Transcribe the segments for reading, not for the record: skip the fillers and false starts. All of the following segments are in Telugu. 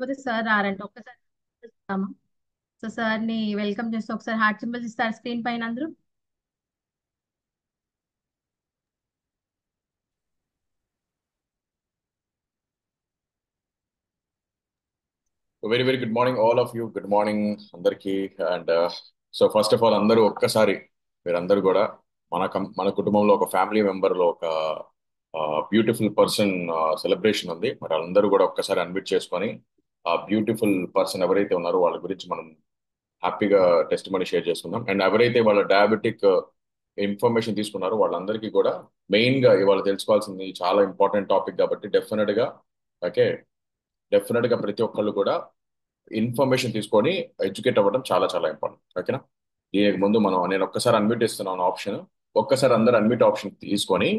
లేకపోతే సార్ రారంట. ఒక్కసారి చూస్తామా? సో సార్ ని వెల్కమ్ చేస్తే ఒకసారి హార్ట్ సింబల్స్ ఇస్తారు స్క్రీన్ పైన అందరూ. Very very good morning all of you. Good morning అందరికీ. And so first of all అందరూ ఒక్కసారి మీరందరూ కూడా మన కుటుంబంలో ఒక ఫ్యామిలీ మెంబర్లో ఒక బ్యూటిఫుల్ పర్సన్ సెలబ్రేషన్ ఉంది. మరి అందరూ కూడా ఒక్కసారి అన్మిట్ చేసుకొని ఆ బ్యూటిఫుల్ పర్సన్ ఎవరైతే ఉన్నారో వాళ్ళ గురించి మనం హ్యాపీగా టెస్ట్ మనీ షేర్ చేసుకుందాం. అండ్ ఎవరైతే వాళ్ళ డయాబెటిక్ ఇన్ఫర్మేషన్ తీసుకున్నారో వాళ్ళందరికీ కూడా మెయిన్ గా ఇవాళ తెలుసుకోవాల్సింది చాలా ఇంపార్టెంట్ టాపిక్ కాబట్టి ఓకే డెఫినెట్ గా ప్రతి ఒక్కళ్ళు కూడా ఇన్ఫర్మేషన్ తీసుకొని ఎడ్యుకేట్ అవ్వడం చాలా చాలా ఇంపార్టెంట్. ఓకేనా? దీనికి ముందు నేను ఒక్కసారి అన్మ్యూట్ ఇస్తున్నాను ఆప్షన్. ఒక్కసారి అందరు అన్మ్యూట్ ఆప్షన్ తీసుకొని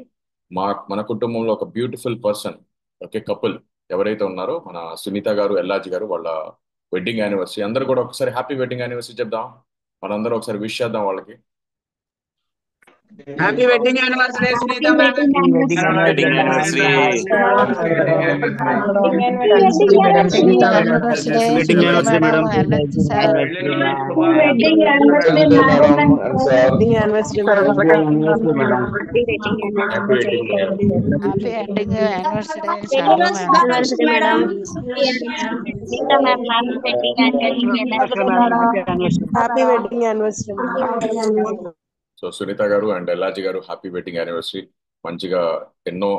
మన కుటుంబంలో ఒక బ్యూటిఫుల్ పర్సన్, ఓకే, కపుల్ ఎవరైతే ఉన్నారో మన సునీత గారు, ఎల్లాజీ గారు, వాళ్ళ వెడ్డింగ్ యానివర్సరీ. అందరూ కూడా ఒకసారి హ్యాపీ వెడ్డింగ్ యానివర్సరీ చెప్దాం. మనందరం ఒకసారి విష్ చేద్దాం వాళ్ళకి. Happy wedding anniversary Sunita Happy ma'am. wedding Happy anniversary. wedding anniversary. Happy wedding anniversary. Happy wedding anniversary, Wedding Sunita anniversary, madam, madam. LH sir. Wedding Wedding anniversary anniversary, ma'am. wedding anniversary, madam. Happy Happy wedding anniversary, Wedding Sarah madam. anniversary, madam. Nita ma'am, happy wedding anniversary, madam. Happy wedding anniversary, madam. So Sunita గారు అండ్ ఎల్లాజీ గారు, హ్యాపీ వెడ్డింగ్ యానివర్సరీ. మంచిగా ఎన్నో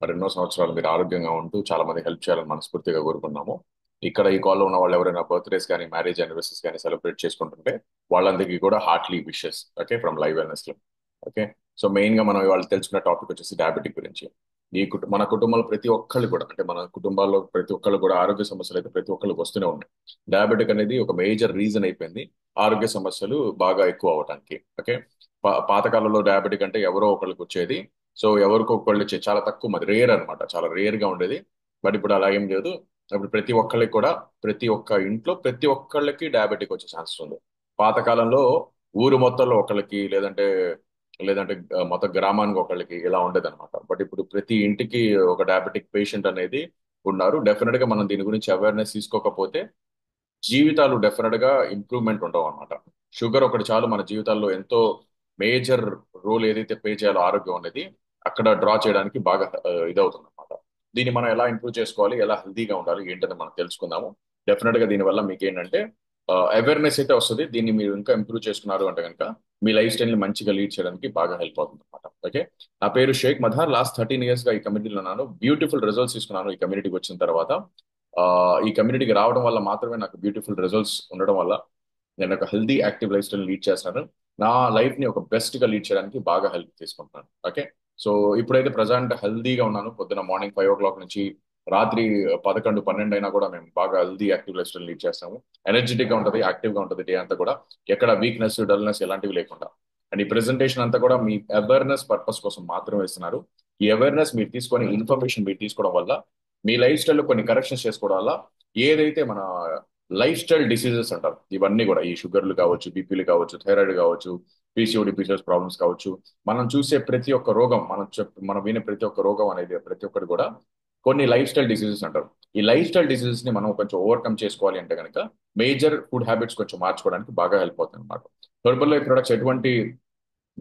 మరెన్నో సంవత్సరాలు మీరు ఆరోగ్యంగా ఉంటూ చాలా మంది హెల్ప్ చేయాలని మనస్ఫూర్తిగా కోరుకున్నాము. ఇక్కడ ఈ కాల్లో ఉన్న వాళ్ళు ఎవరైనా బర్త్డేస్ కానీ మ్యారేజ్ యానివర్సరీస్ కానీ సెలబ్రేట్ చేసుకుంటుంటే వాళ్ళందరికీ కూడా heartly wishes, okay, from live wellness club. Okay. So main గా మనం వాళ్ళు తెలుసుకున్న టాపిక్ వచ్చేసి డయాబెటిక్ గురించి. మన కుటుంబంలో ప్రతి ఒక్కళ్ళు కూడా, అంటే మన కుటుంబాల్లో ప్రతి ఒక్కళ్ళు కూడా ఆరోగ్య సమస్యలు అయితే ప్రతి ఒక్కళ్ళకి వస్తూనే ఉన్నాయి. డయాబెటిక్ అనేది ఒక మేజర్ రీజన్ అయిపోయింది ఆరోగ్య సమస్యలు బాగా ఎక్కువ అవడానికి. ఓకే. పాతకాలంలో డయాబెటిక్ అంటే ఎవరో ఒకళ్ళకి వచ్చేది. సో ఎవరికో ఒకళ్ళు వచ్చేది, చాలా తక్కువ, మంది రేర్ అనమాట, చాలా రేర్ గా ఉండేది. బట్ ఇప్పుడు అలా ఏం లేదు. ఇప్పుడు ప్రతి ఒక్కళ్ళకి కూడా, ప్రతి ఒక్క ఇంట్లో ప్రతి ఒక్కళ్ళకి డయాబెటిక్ వచ్చే ఛాన్సెస్ ఉంది. పాతకాలంలో ఊరు మొత్తంలో ఒకళ్ళకి, లేదంటే లేదంటే మొత్తం గ్రామానికి ఒకళ్ళకి ఇలా ఉండేది అనమాట. బట్ ఇప్పుడు ప్రతి ఇంటికి ఒక డయాబెటిక్ పేషెంట్ అనేది ఉన్నారు. డెఫినెట్ గా మనం దీని గురించి అవేర్నెస్ తీసుకోకపోతే జీవితాలు డెఫినెట్ గా ఇంప్రూవ్మెంట్ ఉండవు అనమాట. షుగర్ ఒకటి చాలు మన జీవితాల్లో ఎంతో మేజర్ రోల్ ఏదైతే ప్లే చేయాలో ఆరోగ్యం అనేది అక్కడ డ్రా చేయడానికి బాగా ఇదవుతుంది అనమాట. దీన్ని మనం ఎలా ఇంప్రూవ్ చేసుకోవాలి, ఎలా హెల్తీగా ఉండాలి ఏంటని మనం తెలుసుకుందాము. డెఫినెట్ గా దీనివల్ల మీకు ఏంటంటే అవేర్నెస్ అయితే వస్తుంది. దీన్ని మీరు ఇంకా ఇంప్రూవ్ చేసుకున్నారు అంటే కనుక మీ లైఫ్ స్టైల్ ని మంచిగా లీడ్ చేయడానికి బాగా హెల్ప్ అవుతుంది అనమాట. ఓకే. నా పేరు షేక్ మదర్. లాస్ట్ 13 years గా ఈ కమ్యూనిటీలో ఉన్నాను. బ్యూటిఫుల్ రిజల్ట్స్ తీసుకున్నాను ఈ కమ్యూనిటీకి వచ్చిన తర్వాత. ఈ కమ్యూనిటీకి రావడం వల్ల మాత్రమే నాకు బ్యూటిఫుల్ రిజల్ట్స్ ఉండడం వల్ల నేను ఒక healthy active life style lead చేస్తున్నాను. నా లైఫ్ ని ఒక బెస్ట్ గా లీడ్ చేయడానికి బాగా హెల్ప్ తీసుకుంటున్నాను. ఓకే. సో ఇప్పుడైతే ప్రజెంట్ హెల్దీగా ఉన్నాను. పొద్దున మార్నింగ్ 5 o'clock నుంచి రాత్రి 11, 12 అయినా కూడా మేము బాగా healthy active life style lead చేస్తాము. ఎనర్జెటిక్ గా ఉంటుంది, యాక్టివ్ గా ఉంటుంది డే అంతా కూడా. ఎక్కడ వీక్నెస్, డల్నెస్ ఎలాంటివి లేకుండా. అండ్ ఈ ప్రెజెంటేషన్ అంతా కూడా మీ అవేర్నెస్ పర్పస్ కోసం మాత్రమే ఇస్తున్నారు. ఈ అవేర్నెస్ మీరు తీసుకొని, ఇన్ఫర్మేషన్ మీరు తీసుకోవడం వల్ల మీ లైఫ్ స్టైల్లో కొన్ని కరెక్షన్స్ చేసుకోవడం వల్ల ఏదైతే మన లైఫ్ స్టైల్ డిసీజెస్ అంటారు ఇవన్నీ కూడా, ఈ షుగర్లు కావచ్చు, బీపీలు కావచ్చు, థైరాయిడ్ కావచ్చు, పీసీఓడి, పీసీఓఎస్ ప్రాబ్లమ్స్ కావచ్చు, మనం చూసే ప్రతి ఒక్క రోగం, మనం వినే ప్రతి ఒక్క రోగం అనేది ప్రతి ఒక్కటి కూడా కొన్ని లైఫ్ స్టైల్ డిసీజెస్ అంటారు. ఈ లైఫ్ స్టైల్ డిసీజెస్ ని మనం కొంచెం ఓవర్కమ్ చేసుకోవాలి అంటే కనుక మేజర్ ఫుడ్ హ్యాబిట్స్ కొంచెం మార్చుకోవడానికి బాగా హెల్ప్ అవుతుంది అనమాట. హెర్బల్ లైఫ్ ప్రొడక్ట్స్ ఎటువంటి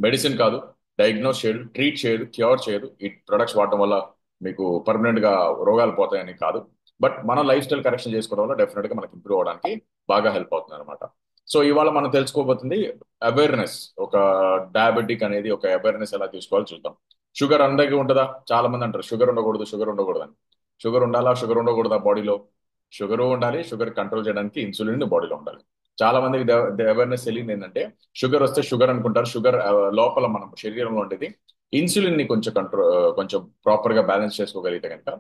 మెడిసిన్ కాదు, డయాగ్నోస్ చేయదు, ట్రీట్ చేయదు, క్యూర్ చేయదు. ఈ ప్రొడక్ట్స్ వాడటం వల్ల మీకు పర్మనెంట్ గా రోగాలు పోతాయని కాదు. బట్ మన లైఫ్ స్టైల్ కరెక్షన్ చేసుకోవడం వల్ల డెఫినెట్ గా మనకి ఇంప్రూవ్ అవడానికి బాగా హెల్ప్ అవుతుంది అనమాట. సో ఇవాళ మనం తెలుసుకోబోతుంది అవేర్నెస్. ఒక డయాబెటిక్ అనేది ఒక అవేర్నెస్ ఎలా తీసుకోవాలో చూద్దాం. షుగర్ అందరికీ ఉంటుందా? చాలా మంది అంటారు షుగర్ ఉండకూడదు, షుగర్ ఉండకూడదు అని. షుగర్ ఉండాలా, షుగర్ ఉండకూడదా? బాడీలో షుగర్ ఉండాలి. షుగర్ కంట్రోల్ చేయడానికి ఇన్సులిన్ బాడీలో ఉండాలి. చాలా మందికి అవేర్నెస్ తెలియదు ఏంటంటే షుగర్ వస్తే షుగర్ అనుకుంటారు. షుగర్ లోపల మన శరీరంలో ఉండేది ఇన్సులిన్ ని కొంచెం కొంచెం ప్రాపర్ గా బ్యాలెన్స్ చేసుకోగలిగితే కనుక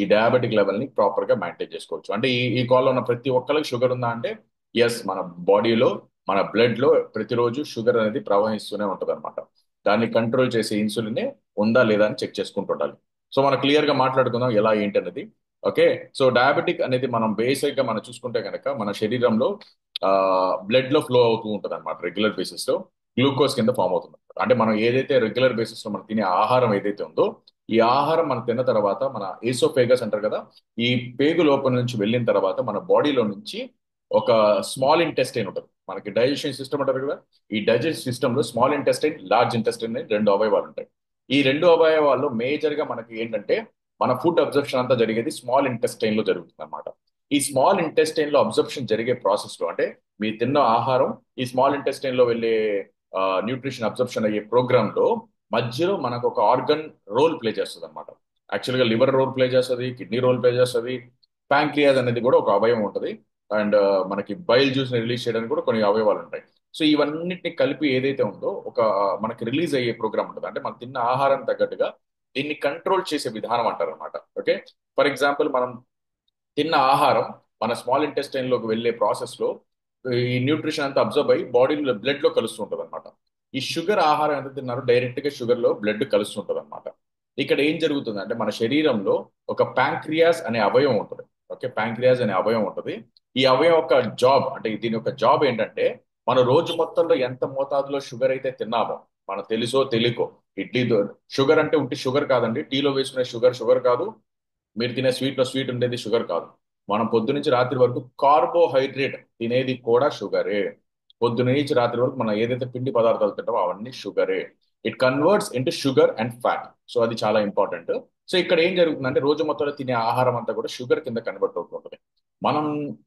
ఈ డయాబెటిక్ లెవెల్ ని ప్రాపర్ గా మెయింటైన్ చేసుకోవచ్చు. అంటే ఈ కాల్లో ఉన్న ప్రతి ఒక్కరికి షుగర్ ఉందా అంటే ఎస్, మన బాడీలో, మన బ్లడ్ లో ప్రతిరోజు షుగర్ అనేది ప్రవహిస్తూనే ఉంటది అనమాట. దాన్ని కంట్రోల్ చేసే ఇన్సులిన్ ఉందా లేదా అని చెక్ చేసుకుంటూ ఉండాలి. సో మనం క్లియర్ గా మాట్లాడుకుందాం ఎలా ఏంటి అనేది. ఓకే. సో డయాబెటిక్ అనేది మనం బేసిక్ గా మనం చూసుకుంటే కనుక మన శరీరంలో బ్లడ్ లో ఫ్లో అవుతూ ఉంటుంది అనమాట. రెగ్యులర్ బేసిస్ లో గ్లూకోజ్ కింద ఫామ్ అవుతుంది. అంటే మనం ఏదైతే రెగ్యులర్ బేసిస్ లో మనం తినే ఆహారం ఏదైతే ఉందో ఈ ఆహారం మనం తిన్న తర్వాత మన ఏసోఫేగస్ అంటారు కదా, ఈ పేగు లోపల నుంచి వెళ్ళిన తర్వాత మన బాడీలో నుంచి ఒక స్మాల్ ఇంటెస్టైన్ ఉంటుంది. మనకి డైజెషన్ సిస్టమ్ అంటారు కదా, ఈ డైజెషన్ సిస్టమ్ లో స్మాల్ ఇంటెస్టైన్, లార్జ్ ఇంటెస్టైన్ అని రెండు అవయవాలు ఉంటాయి. ఈ రెండు అవయవాల్లో మేజర్ గా మనకి ఏంటంటే మన ఫుడ్ అబ్జర్ప్షన్ అంతా జరిగేది స్మాల్ ఇంటెస్టైన్ లో జరుగుతుంది అనమాట. ఈ స్మాల్ ఇంటెస్టైన్ లో అబ్జర్ప్షన్ జరిగే ప్రాసెస్ లో అంటే మీరు తిన్న ఆహారం ఈ స్మాల్ ఇంటెస్టైన్ లో వెళ్ళే న్యూట్రిషన్ అబ్జర్ప్షన్ అయ్యే ప్రోగ్రామ్ లో మధ్యలో మనకు ఒక ఆర్గన్ రోల్ ప్లే చేస్తుంది అనమాట. యాక్చువల్గా లివర్ రోల్ ప్లే చేస్తుంది, కిడ్నీ రోల్ ప్లే చేస్తుంది, ప్యాంక్రియాస్ అనేది కూడా ఒక అవయవం ఉంటుంది, అండ్ మనకి బైల్ జ్యూస్ ని రిలీజ్ చేయడానికి కూడా కొన్ని అవయవాలు ఉంటాయి. సో ఇవన్నిటిని కలిపి ఏదైతే ఉందో ఒక మనకి రిలీజ్ అయ్యే ప్రోగ్రామ్ ఉంటుంది. అంటే మనం తిన్న ఆహారం తగ్గట్టుగా దీన్ని కంట్రోల్ చేసే విధానం అంటారు అనమాట. ఓకే, ఫర్ ఎగ్జాంపుల్ మనం తిన్న ఆహారం మన స్మాల్ ఇంటెస్టైన్ లోకి వెళ్ళే ప్రాసెస్ లో ఈ న్యూట్రిషన్ అంతా అబ్జర్వ్ అయ్యి బాడీలో బ్లడ్ లో కలుస్తుంటది అనమాట. ఈ షుగర్ ఆహారం ఎంత తిన్నారో డైరెక్ట్ గా షుగర్ లో బ్లడ్ కలుస్తుంటది అనమాట. ఇక్కడ ఏం జరుగుతుంది అంటే మన శరీరంలో ఒక ప్యాంక్రియాస్ అనే అవయవం ఉంటుంది. ఓకే, ప్యాంక్రియాస్ అనే అవయవం ఉంటుంది. ఈ అవయవం యొక్క జాబ్ అంటే దీని యొక్క జాబ్ ఏంటంటే మన రోజు మొత్తంలో ఎంత మోతాదులో షుగర్ అయితే తిన్నామో, మన తెలుసో తెలియకో, ఇడ్లీతో షుగర్ అంటే ఉంటే షుగర్ కాదండి, టీలో వేసుకునే షుగర్ షుగర్ కాదు, మీరు తినే స్వీట్ లో స్వీట్ ఉండేది షుగర్ కాదు. మనం పొద్దు నుంచి రాత్రి వరకు కార్బోహైడ్రేట్ తినేది కూడా షుగరే. పొద్దు నుంచి రాత్రి వరకు మనం ఏదైతే పిండి పదార్థాలు తింటామో అవన్నీ షుగరే. It converts into sugar and fat. So అది చాలా ఇంపార్టెంట్. సో ఇక్కడ ఏం జరుగుతుందంటే రోజు మొత్తంలో తినే ఆహారం అంతా కూడా షుగర్ కింద కన్వర్ట్ అవుతుంటుంది. మనం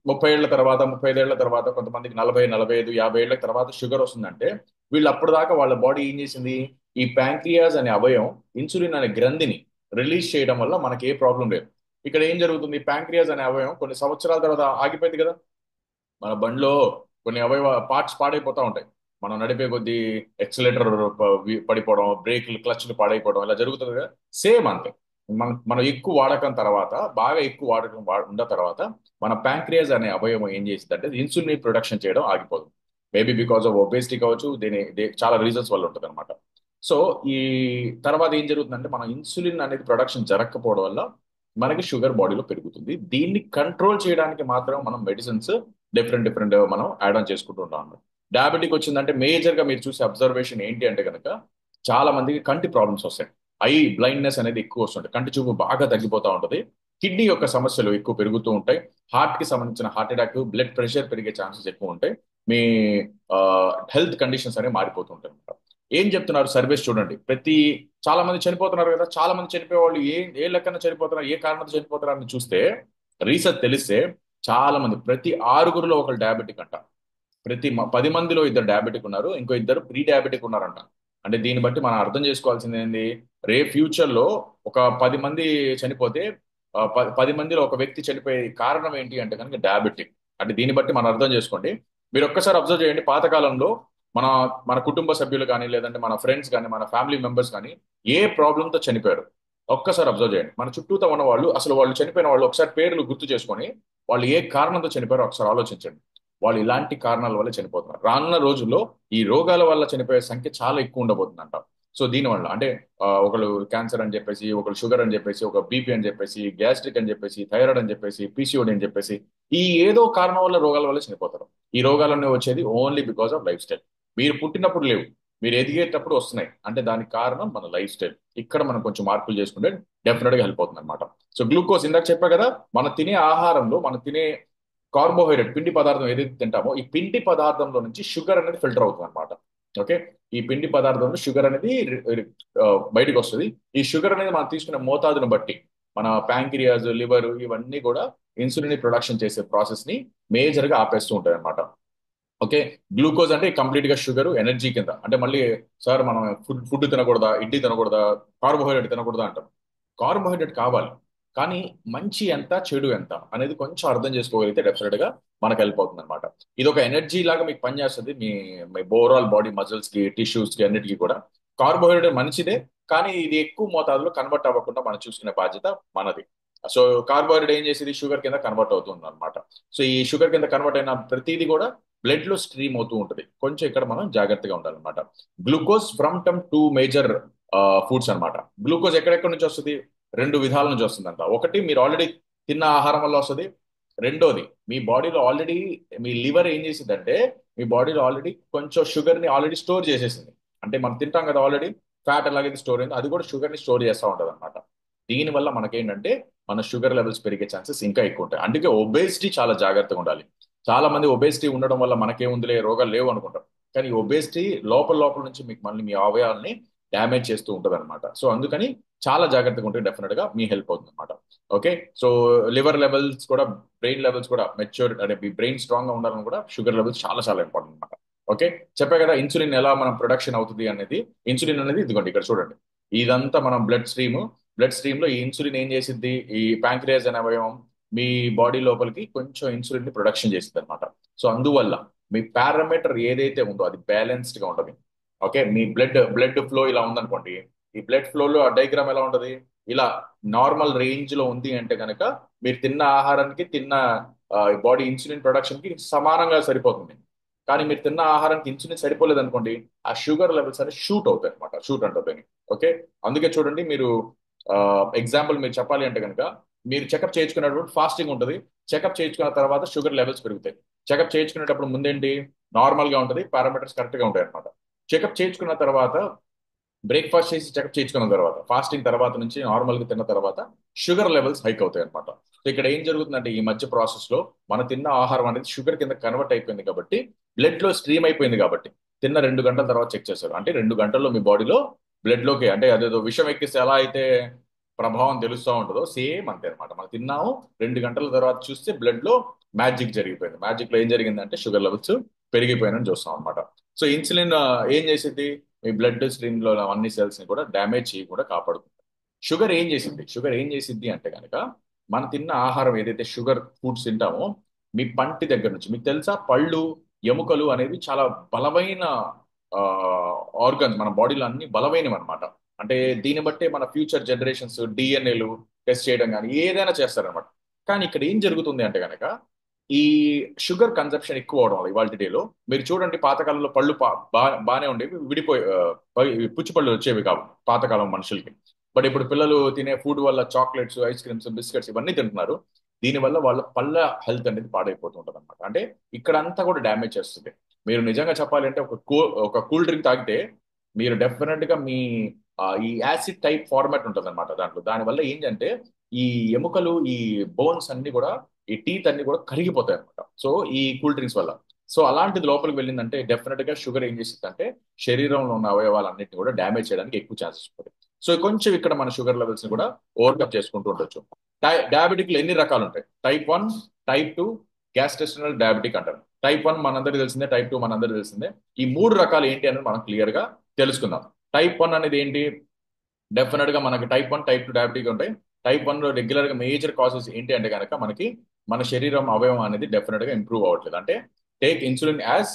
30 ఏళ్ల తర్వాత, 35 ఏళ్ల తర్వాత, కొంతమందికి 40, 45, 50 ఏళ్ల తర్వాత షుగర్ వస్తుందంటే వీళ్ళు అప్పటిదాకా వాళ్ళ బాడీ ఏం చేసింది, ఈ ప్యాంక్రియాస్ అనే అవయవం ఇన్సులిన్ అనే గ్రంథిని రిలీజ్ చేయడం వల్ల మనకి ఏ ప్రాబ్లం లేదు. ఇక్కడ ఏం జరుగుతుంది, ప్యాంక్రియాస్ అనే అవయవం కొన్ని సంవత్సరాల తర్వాత ఆగిపోయింది కదా. మన బండిలో కొన్ని అవయవ పార్ట్స్ పాడైపోతూ ఉంటాయి. మనం నడిపే కొద్దీ ఎక్సలేటర్ పడిపోవడం, బ్రేక్లు క్లచ్లు పాడైపోవడం ఇలా జరుగుతుంది కదా. సేమ్ అంతే, మనం ఎక్కువ వాడకం తర్వాత, బాగా ఎక్కువ వాడకం ఉన్న తర్వాత మన ప్యాంక్రియాస్ అనే అవయవం ఏం చేసింది అంటే ఇన్సులిన్ ప్రొడక్షన్ చేయడం ఆగిపోతుంది. మేబీ బికాస్ ఆఫ్ ఒబేసిటీ కావచ్చు, చాలా రీజన్స్ వల్ల ఉంటుంది అనమాట. సో ఈ తర్వాత ఏం జరుగుతుందంటే మన ఇన్సులిన్ అనేది ప్రొడక్షన్ జరగకపోవడం వల్ల మనకి షుగర్ బాడీలో పెరుగుతుంది. దీన్ని కంట్రోల్ చేయడానికి మాత్రం మనం మెడిసిన్స్ డిఫరెంట్ మనం యాడ్ ఆన్ చేసుకుంటూ ఉంటాం అన్నమాట. డయాబెటిక్ వచ్చిందంటే మేజర్ గా మీరు చూసే అబ్జర్వేషన్ ఏంటి అంటే కనుక చాలా మందికి కంటి ప్రాబ్లమ్స్ వస్తాయి. ఐ బ్లైండ్నెస్ అనేది ఎక్కువ వస్తుంటుంది, కంటి చూపు బాగా తగ్గిపోతూ ఉంటుంది, కిడ్నీ యొక్క సమస్యలు ఎక్కువ పెరుగుతూ ఉంటాయి, హార్ట్ కి సంబంధించిన హార్ట్ అటాక్, బ్లడ్ ప్రెషర్ పెరిగే ఛాన్సెస్ ఎక్కువ ఉంటాయి, మీ హెల్త్ కండిషన్స్ అనేవి మారిపోతూ ఉంటాయి అన్నమాట. ఏం చెప్తున్నారు సర్వేస్ చూడండి, చాలా మంది చనిపోతున్నారు కదా, చాలా మంది చనిపోయే వాళ్ళు ఏ లెక్కన చనిపోతున్నారు, ఏ కారణంతో చనిపోతున్నారు అని చూస్తే రీసెర్చ్ తెలిస్తే చాలా మంది, ప్రతి 6గురిలో ఒకరు డయాబెటిక్ అంట, ప్రతి 10 మందిలో 2 డయాబెటిక్ ఉన్నారు, ఇంకో 2 ప్రీ డయాబెటిక్ ఉన్నారంట. అంటే దీన్ని బట్టి మనం అర్థం చేసుకోవాల్సింది ఏంది, ఫ్యూచర్ లో ఒక 10 మంది చనిపోతే 10 మందిలో ఒక వ్యక్తి చనిపోయే కారణం ఏంటి అంటే కనుక డయాబెటిక్. అంటే దీన్ని బట్టి మనం అర్థం చేసుకోండి. మీరు ఒక్కసారి అబ్జర్వ్ చేయండి, పాతకాలంలో మన మన కుటుంబ సభ్యులు కానీ, లేదంటే మన ఫ్రెండ్స్ కానీ, మన ఫ్యామిలీ మెంబర్స్ కానీ ఏ ప్రాబ్లంతో చనిపోయారు ఒక్కసారి అబ్జర్వ్ చేయండి. మన చుట్టూతో ఉన్న వాళ్ళు, అసలు వాళ్ళు చనిపోయిన వాళ్ళు ఒకసారి పేర్లు గుర్తు చేసుకొని వాళ్ళు ఏ కారణంతో చనిపోయారో ఒకసారి ఆలోచించండి. వాళ్ళు ఇలాంటి కారణాల వల్ల చనిపోతున్నారు. రానున్న రోజుల్లో ఈ రోగాల వల్ల చనిపోయే సంఖ్య చాలా ఎక్కువ ఉండబోతుందంట. సో దీనివల్ల అంటే ఒకళ్ళు క్యాన్సర్ అని చెప్పేసి, ఒకళ్ళు షుగర్ అని చెప్పేసి, ఒక బీపీ అని చెప్పేసి, గ్యాస్ట్రిక్ అని చెప్పేసి, థైరాయిడ్ అని చెప్పేసి, పీసీఓడి అని చెప్పేసి, ఈ ఏదో కారణం వల్ల రోగాల వల్ల చనిపోతారు. ఈ రోగాలన్నీ వచ్చేది only because of life style. మీరు పుట్టినప్పుడు లేవు, మీరు ఎదిగేటప్పుడు వస్తున్నాయి, అంటే దానికి కారణం మన లైఫ్ స్టైల్. ఇక్కడ మనం కొంచెం మార్పులు చేసుకుంటే డెఫినెట్ గా హెల్ప్ అవుతుంది అనమాట. సో గ్లూకోజ్ ఇందాక చెప్పా కదా, మనం తినే ఆహారంలో మనం తినే కార్బోహైడ్రేట్ పిండి పదార్థం ఏదైతే తింటామో ఈ పిండి పదార్థంలో నుంచి షుగర్ అనేది ఫిల్టర్ అవుతుంది అనమాట. ఓకే, ఈ పిండి పదార్థంలో షుగర్ అనేది బయటకు వస్తుంది. ఈ షుగర్ అనేది మనం తీసుకునే మోతాదును బట్టి మన ప్యాంక్రియాస్, లివర్ ఇవన్నీ కూడా ఇన్సులిన్ ప్రొడక్షన్ చేసే ప్రాసెస్ ని మేజర్ గా ఆపేస్తూ ఉంటాయి అనమాట. ఓకే, గ్లూకోజ్ అంటే కంప్లీట్ గా షుగర్ ఎనర్జీ కింద. అంటే మళ్ళీ సార్ మనం ఫుడ్ తినకూడదా, ఇడ్లీ తినకూడదా, కార్బోహైడ్రేట్ తినకూడదా అంటాం. కార్బోహైడ్రేట్ కావాలి, కానీ మంచి ఎంత చెడు ఎంత అనేది కొంచెం అర్థం చేసుకోగలిగితే డెఫినెట్ గా మనకు హెల్ప్ అవుతుంది అనమాట. ఇది ఒక ఎనర్జీ లాగా మీకు పనిచేస్తుంది మీ ఓవరాల్ బాడీ మజిల్స్ కి, టిష్యూస్ కి, అన్నిటికీ కూడా. కార్బోహైడ్రేట్ మంచిదే, కానీ ఇది ఎక్కువ మోతాదులో కన్వర్ట్ అవ్వకుండా మనం చూసుకునే బాధ్యత మనది. సో కార్బోహైడ్రేట్ ఏం చేసేది షుగర్ కింద కన్వర్ట్ అవుతుంది అనమాట. సో ఈ షుగర్ కింద కన్వర్ట్ అయిన ప్రతిదీ కూడా బ్లడ్ లో స్ట్రీమ్ అవుతూ ఉంటుంది. కొంచెం ఇక్కడ మనం జాగ్రత్తగా ఉండాలన్నమాట. గ్లూకోజ్ ఫ్రమ్ 2 మేజర్ ఫుడ్స్ అనమాట. గ్లూకోజ్ ఎక్కడెక్కడ నుంచి వస్తుంది, 2 విధాల నుంచి వస్తుందంట. ఒకటి మీరు ఆల్రెడీ తిన్న ఆహారం వల్ల వస్తుంది. రెండోది మీ బాడీలో ఆల్రెడీ మీ లివర్ ఏం చేసిందంటే మీ బాడీలో ఆల్రెడీ కొంచెం షుగర్ ని ఆల్రెడీ స్టోర్ చేసేసింది. అంటే మనం తింటాం కదా ఆల్రెడీ, ఫ్యాట్ ఎలాగైతే స్టోర్ అయిందో అది కూడా షుగర్ని స్టోర్ చేస్తూ ఉంటుంది అనమాట. దీనివల్ల మనకేంటంటే మన షుగర్ లెవెల్స్ పెరిగే ఛాన్సెస్ ఇంకా ఎక్కువ ఉంటాయి. అందుకే ఒబేసిటీ చాలా జాగ్రత్తగా ఉండాలి. చాలా మంది ఒబేసిటీ ఉండడం వల్ల మనకేముందిలే రోగాలు లేవు అనుకుంటాం. కానీ ఒబేసిటీ లోపల లోపల నుంచి మీకు మళ్ళీ మీ అవయవాల్ని డ్యామేజ్ చేస్తూ ఉంటుంది అనమాట. సో అందుకని చాలా జాగ్రత్తగా ఉంటే డెఫినెట్ గా మీ హెల్ప్ అవుతుంది అనమాట. ఓకే, సో లివర్ లెవెల్స్ కూడా, బ్రెయిన్ లెవెల్స్ కూడా మెచ్యూర్ అంటే మీ బ్రెయిన్ స్ట్రాంగ్ గా ఉండాలని కూడా షుగర్ లెవెల్స్ చాలా చాలా ఇంపార్టెంట్ అనమాట. ఓకే, చెప్పా కదా ఇన్సులిన్ ఎలా మనం ప్రొడక్షన్ అవుతుంది అనేది. ఇన్సులిన్ అనేది ఇదిగోండి ఇక్కడ చూడండి, ఇదంతా మనం బ్లడ్ స్ట్రీమ్ లో ఈ ఇన్సులిన్ ఏం చేసిద్ది, ఈ ప్యాంక్రియాస్ అనే అవయవం మీ బాడీ లోపలికి కొంచెం ఇన్సులిన్ ని ప్రొడక్షన్ చేసింది అనమాట. సో అందువల్ల మీ పారామీటర్ ఏదైతే ఉందో అది బ్యాలెన్స్డ్ గా ఉంటుంది. ఓకే, మీ బ్లడ్ ఫ్లో ఇలా ఉందనుకోండి, ఈ బ్లడ్ ఫ్లోలో ఆ డయాగ్రామ్ ఎలా ఉంటుంది, ఇలా నార్మల్ రేంజ్ లో ఉంది అంటే కనుక మీరు తిన్న ఆహారానికి తిన్న బాడీ ఇన్సులిన్ ప్రొడక్షన్ కి సమానంగా సరిపోతుంది. కానీ మీరు తిన్న ఆహారానికి ఇన్సులిన్ సరిపోలేదు అనుకోండి, ఆ షుగర్ లెవెల్స్ అనేవి షూట్ అవుతాయి అనమాట, షూట్ అంటుంది. ఓకే, అందుకే చూడండి మీరు ఎగ్జాంపుల్ మీరు చెప్పాలి అంటే కనుక, మీరు చెకప్ చేయించుకునేటప్పుడు ఫాస్టింగ్ ఉంటుంది, చెకప్ చేయించుకున్న తర్వాత షుగర్ లెవెల్స్ పెరుగుతాయి. చెకప్ చేయించుకునేటప్పుడు ముందేంటి నార్మల్ గా ఉంటుంది, పారామీటర్స్ కరెక్ట్ గా ఉంటాయి అనమాట. చెకప్ చేయించుకున్న తర్వాత బ్రేక్ఫాస్ట్ చేసి చెకప్ చేయించుకున్న తర్వాత ఫాస్టింగ్ తర్వాత నుంచి నార్మల్ గా తిన్న తర్వాత షుగర్ లెవెల్స్ హైక్ అవుతాయి అనమాట. సో ఇక్కడ ఏం జరుగుతుందంటే ఈ మధ్య ప్రాసెస్ లో మనం తిన్న ఆహారం అనేది షుగర్ కింద కన్వర్ట్ అయిపోయింది కాబట్టి, బ్లడ్ లో స్ట్రీమ్ అయిపోయింది కాబట్టి తిన్న 2 గంటల తర్వాత చెక్ చేశారు అంటే 2 గంటల్లో మీ బాడీలో బ్లడ్ లోకి, అంటే అదేదో విషం ఎక్కిస్తే ఎలా అయితే ప్రభావం తెలుస్తూ ఉంటుందో సేమ్ అంతే అనమాట. మనం తిన్నాము 2 గంటల తర్వాత చూస్తే బ్లడ్ లో మ్యాజిక్ జరిగిపోయింది. మ్యాజిక్ లో ఏం జరిగిందంటే షుగర్ లెవెల్స్ పెరిగిపోయినని చూస్తాం అనమాట. సో ఇన్సులిన్ ఏం చేసింది, మీ బ్లడ్ స్ట్రీమ్ లో అన్ని సెల్స్ ని కూడా డ్యామేజ్ చేయకుండా కాపాడుతుంది. షుగర్ ఏం చేసింది అంటే కనుక, మనం తిన్న ఆహారం ఏదైతే షుగర్ ఫుడ్స్ తింటామో మీ పంటి దగ్గర నుంచి, మీకు తెలుసా పళ్ళు ఎముకలు అనేవి చాలా బలమైన ఆర్గన్స్, మన బాడీలో అన్ని బలమైనవి అనమాట. అంటే దీన్ని బట్టే మన ఫ్యూచర్ జనరేషన్స్ డిఎన్ఏలు టెస్ట్ చేయడం కానీ ఏదైనా చేస్తారనమాట. కానీ ఇక్కడ ఏం జరుగుతుంది అంటే కనుక, ఈ షుగర్ కన్సప్షన్ ఎక్కువ అవడం వల్ల ఇవాళ డేలో మీరు చూడండి, పాతకాలంలో పళ్ళు బాగానే ఉండేవి, విడిపోయి పుచ్చి పళ్ళు వచ్చేవి కావు పాతకాలం మనుషులకి. బట్ ఇప్పుడు పిల్లలు తినే ఫుడ్ వల్ల చాక్లెట్స్, ఐస్ క్రీమ్స్, బిస్కెట్స్ ఇవన్నీ తింటున్నారు. దీనివల్ల వాళ్ళ పళ్ళ హెల్త్ అనేది పాడైపోతుంటది అనమాట. అంటే ఇక్కడ అంతా కూడా డ్యామేజ్ చేస్తుంది. మీరు నిజంగా చెప్పాలంటే ఒక కూల్ డ్రింక్ తాగితే మీరు డెఫినెట్ గా మీ ఈ యాసిడ్ టైప్ ఫార్మాట్ ఉంటుంది అనమాట దాంట్లో. దానివల్ల ఏంటంటే ఈ ఎముకలు, ఈ బోన్స్ అన్ని కూడా, ఈ టీత్ అన్ని కూడా కరిగిపోతాయి అనమాట. సో ఈ కూల్ డ్రింక్స్ వల్ల. సో అలాంటిది లోపలికి వెళ్ళిందంటే డెఫినెట్ గా షుగర్ ఏం చేస్తుంది అంటే శరీరంలో ఉన్న అవయవాలన్నింటినీ కూడా డ్యామేజ్ చేయడానికి ఎక్కువ ఛాన్సెస్ ఉంటుంది. సో కొంచెం ఇక్కడ మన షుగర్ లెవెల్స్ ని కూడా ఓవర్కమ్ చేసుకుంటూ ఉండొచ్చు. డయాబెటిక్ లో ఎన్ని రకాలు ఉంటాయి, టైప్ 1, టైప్ 2, గ్యాస్ట్రెస్టనల్ డయాబెటిక్ అంటారు. టైప్ 1 మనందరికీ తెలిసిందే, టైప్ 2 మనందరికీ తెలిసిందే. ఈ 3 రకాలు ఏంటి అనేది మనం క్లియర్ గా తెలుసుకుందాం. టైప్ 1 అనేది ఏంటి, డెఫినెట్ గా మనకి టైప్ 1, టైప్ 2 డయాబెటిక్ ఉంటాయి. టైప్ 1 లో రెగ్యులర్ గా మేజర్ కాసెస్ ఏంటి అంటే కనుక, మనకి మన శరీరం అవయవం అనేది డెఫినెట్ గా ఇంప్రూవ్ అవ్వట్లేదు. అంటే టేక్ ఇన్సులిన్ యాజ్